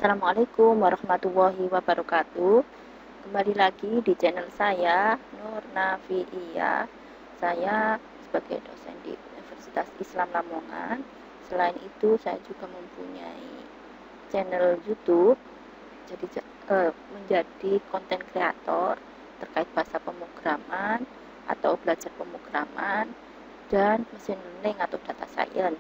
Assalamualaikum warahmatullahi wabarakatuh. Kembali lagi di channel saya, Nur Navia. Saya sebagai dosen di Universitas Islam Lamongan. Selain itu, saya juga mempunyai channel YouTube. Jadi menjadi konten kreator terkait bahasa pemrograman atau belajar pemrograman dan mesin learning atau data science.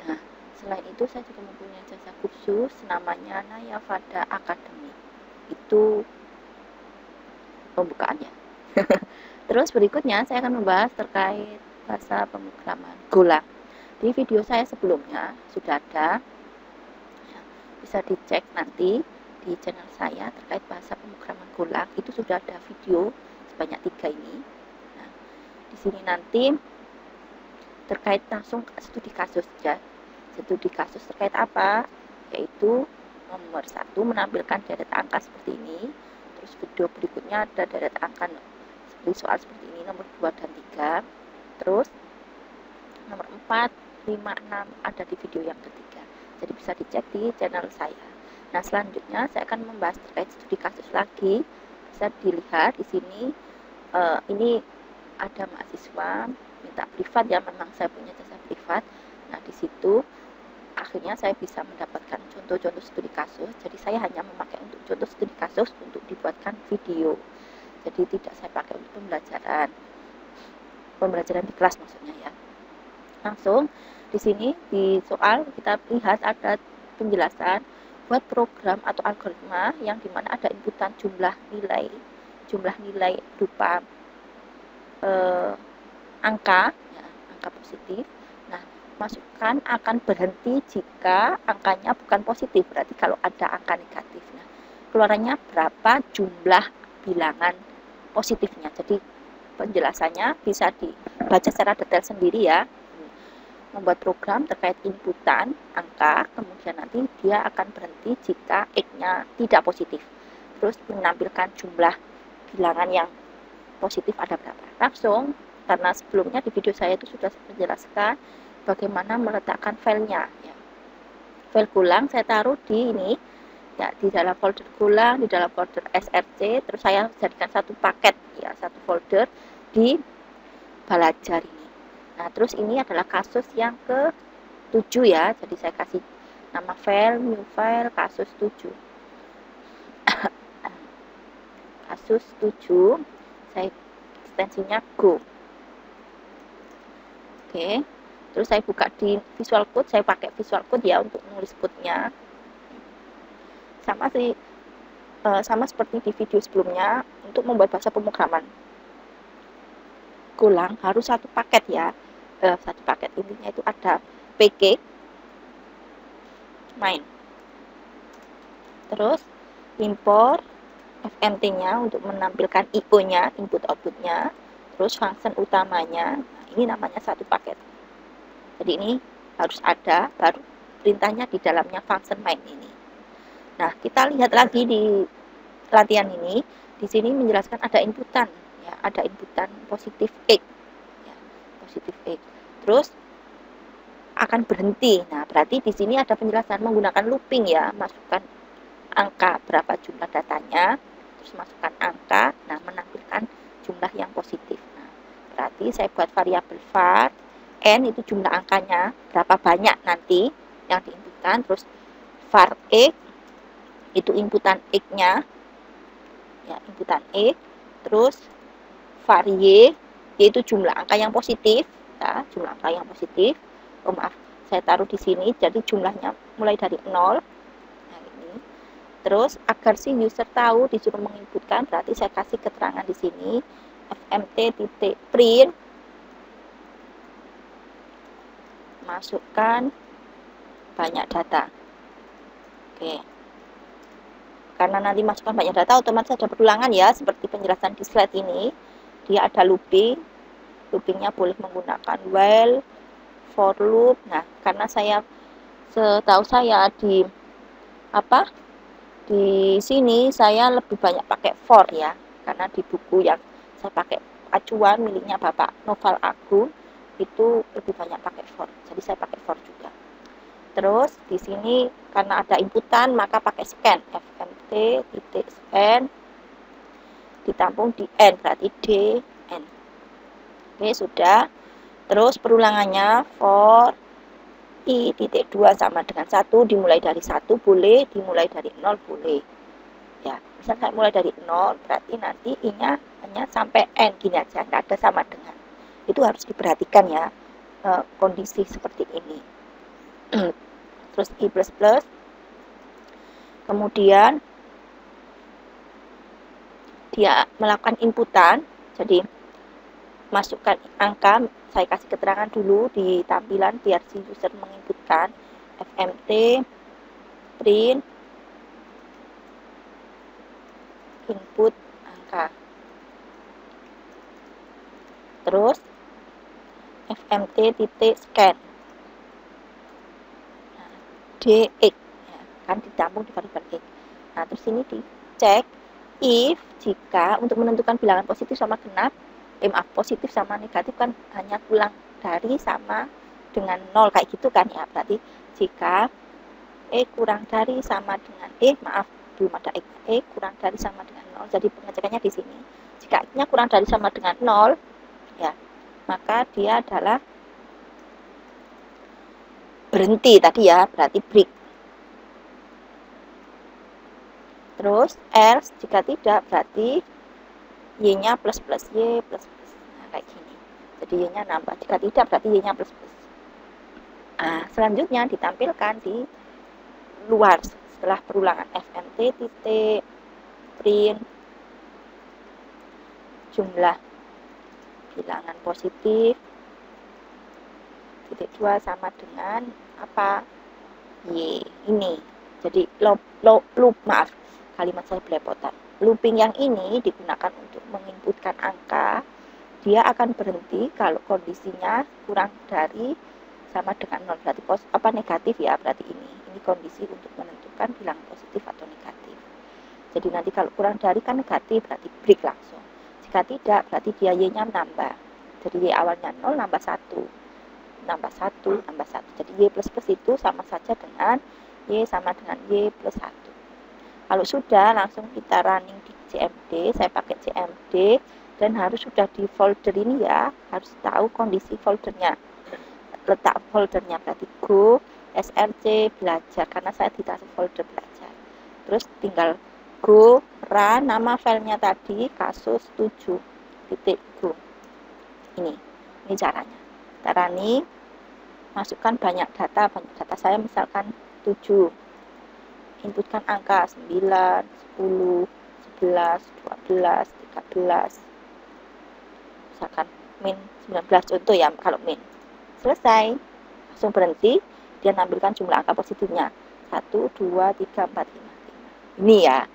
Nah, selain itu saya juga mempunyai jasa kursus namanya Nayafada Academy. Itu pembukaannya. Terus berikutnya saya akan membahas terkait bahasa pemrograman Golang. Di video saya sebelumnya sudah ada, bisa dicek nanti di channel saya terkait bahasa pemrograman Golang. Itu sudah ada video sebanyak 3 ini. Nah, di sini nanti terkait langsung studi kasus ya. Studi kasus terkait apa? Yaitu nomor 1 menampilkan deret angka seperti ini. Terus video berikutnya ada deret angka seperti soal seperti ini, nomor 2 dan 3. Terus nomor 4, 5, 6 ada di video yang ketiga. Jadi bisa dicek di channel saya. Nah, selanjutnya saya akan membahas terkait studi kasus lagi. Bisa dilihat di sini ini ada mahasiswa minta privat ya, memang saya punya jasa privat. Nah, di situ akhirnya saya bisa mendapatkan contoh-contoh studi kasus. Jadi saya hanya memakai untuk contoh studi kasus untuk dibuatkan video. Jadi tidak saya pakai untuk pembelajaran di kelas maksudnya ya. Langsung di sini di soal kita lihat ada penjelasan buat program atau algoritma yang dimana ada inputan jumlah nilai berupa angka ya, angka positif. Nah, masukkan akan berhenti jika angkanya bukan positif, berarti kalau ada angka negatif. Nah, keluarannya berapa jumlah bilangan positifnya. Jadi penjelasannya bisa dibaca secara detail sendiri ya. Membuat program terkait inputan angka, kemudian nanti dia akan berhenti jika X-nya tidak positif. Terus menampilkan jumlah bilangan yang positif ada berapa. Langsung, karena sebelumnya di video saya itu sudah menjelaskan bagaimana meletakkan filenya ya. File Golang saya taruh di ini ya, di dalam folder Golang, di dalam folder src, terus saya jadikan satu paket ya, satu folder di Balajar ini. Nah, terus ini adalah kasus yang ke-7 ya. Jadi saya kasih nama file, new file, kasus 7. Kasus 7, saya ekstensinya Go. Oke. Terus saya buka di Visual Code, saya pakai Visual Code ya untuk nulis code-nya. Sama seperti di video sebelumnya, untuk membuat bahasa pemrograman Golang harus satu paket ya. Satu paket intinya itu ada pk main, terus import fmt-nya untuk menampilkan io-nya, input output-nya, terus function utamanya. Nah, ini namanya satu paket. Jadi ini harus ada, baru perintahnya di dalamnya function main ini. Nah, kita lihat lagi di latihan ini. Di sini menjelaskan ada inputan ya, ada inputan positif X ya, positif X. Terus akan berhenti. Nah, berarti di sini ada penjelasan menggunakan looping ya, masukkan angka berapa jumlah datanya, terus masukkan angka, nah menampilkan jumlah yang positif. Nah, berarti saya buat variabel var n itu jumlah angkanya berapa banyak nanti yang diinputkan, terus var x itu inputan x-nya ya, inputan x, terus var y yaitu jumlah angka yang positif ya, jumlah angka yang positif. Oh maaf, saya taruh di sini jadi jumlahnya mulai dari 0. Nah, ini. Terus agar si user tahu disuruh menginputkan, berarti saya kasih keterangan di sini fmt.print masukkan banyak data. Oke. Karena nanti masukkan banyak data otomatis ada perulangan ya, seperti penjelasan di slide ini. Dia ada looping. Loopingnya boleh menggunakan while, for loop. Nah, karena setahu saya di sini saya lebih banyak pakai for ya, karena di buku yang saya pakai acuan miliknya Bapak Noval Agung itu lebih banyak pakai for, jadi saya pakai for juga. Terus di sini karena ada inputan maka pakai scan, fmt titik scan ditampung di n, berarti d n. Oke, sudah. Terus perulangannya for i titik 2 sama dengan 1, dimulai dari 1 boleh, dimulai dari 0 boleh. Ya, misal saya mulai dari 0, berarti nanti i-nya hanya sampai n gini aja, nggak ada sama dengan. Itu harus diperhatikan ya, kondisi seperti ini. Terus i++, kemudian dia melakukan inputan, jadi masukkan angka, saya kasih keterangan dulu di tampilan biar si user menginputkan, fmt print input angka, terus fmt titik scan dx, ya, kan ditampung di variabel x. Nah, terus ini dicek if jika untuk menentukan bilangan positif sama genap, positif sama negatif kan hanya kurang dari sama dengan 0 kayak gitu kan ya, berarti jika kurang dari sama dengan belum ada kurang dari sama dengan 0, jadi pengecekannya di sini jika x-nya kurang dari sama dengan 0 ya, maka dia adalah berhenti tadi ya, berarti break. Terus else jika tidak berarti y-nya plus plus y plus plus. Nah, kayak gini. Jadi y-nya nambah. Jika tidak berarti y-nya plus plus. Nah, selanjutnya ditampilkan di luar setelah perulangan fmt titik print jumlah bilangan positif titik 2 sama dengan apa? Y. Ini. Jadi maaf, kalimat saya belepotan. Looping yang ini digunakan untuk menginputkan angka. Dia akan berhenti kalau kondisinya kurang dari sama dengan 0, berarti negatif ya, berarti ini kondisi untuk menentukan bilangan positif atau negatif. Jadi nanti kalau kurang dari kan negatif, berarti break langsung. Jika tidak berarti dia y-nya nambah. Jadi y awalnya 0 nambah 1 nambah 1 nambah 1. Jadi y plus plus itu sama saja dengan y sama dengan y plus 1. Kalau sudah langsung kita running di CMD, saya pakai CMD dan harus sudah di folder ini ya, harus tahu kondisi foldernya. Letak foldernya berarti go src belajar, karena saya dikasih folder belajar. Terus tinggal go run, nama filenya tadi kasus 7.go. Ini caranya. Kita running, masukkan banyak data saya misalkan 7, inputkan angka 9, 10, 11, 12, 13, misalkan min 19 contoh ya, kalau min. Selesai, langsung berhenti, dia nampilkan jumlah angka positifnya 1, 2, 3, 4, 5. Ini ya,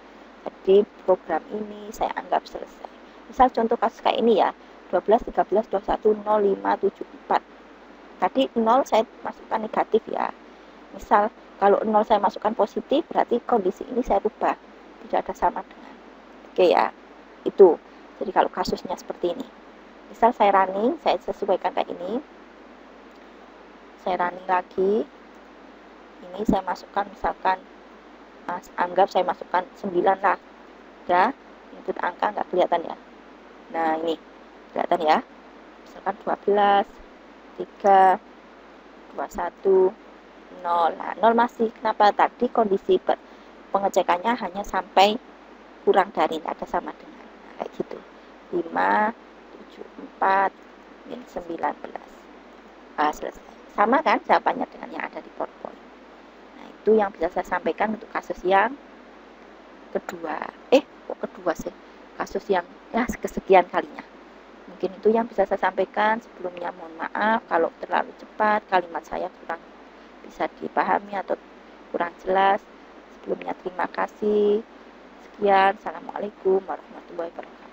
jadi program ini saya anggap selesai. Misal contoh kasus kayak ini ya, 12, 13, 21, 0, 5, 7, 4. Tadi 0 saya masukkan negatif ya. Misal kalau 0 saya masukkan positif, berarti kondisi ini saya rubah, tidak ada sama dengan. Oke ya, itu. Jadi kalau kasusnya seperti ini. Misal saya running, saya sesuaikan kayak ini. Saya running lagi. Ini saya masukkan misalkan, anggap saya masukkan 9 lah. Udah, input angka nggak kelihatan ya. Nah ini, kelihatan ya. Misalkan 12, 3, 21, 0. Nah, 0 masih. Kenapa? Tadi kondisi pengecekannya hanya sampai kurang dari, tidak ada sama dengan. Nah, kayak gitu. 5, 7, 4, min 19. Selesai. Sama kan jawabannya dengan yang ada di PowerPoint. Nah, itu yang bisa saya sampaikan untuk kasus yang kedua. Kok kedua sih? Kasus yang kesekian kalinya. Mungkin itu yang bisa saya sampaikan. Sebelumnya mohon maaf kalau terlalu cepat, kalimat saya kurang bisa dipahami atau kurang jelas. Sebelumnya terima kasih. Sekian. Assalamualaikum warahmatullahi wabarakatuh.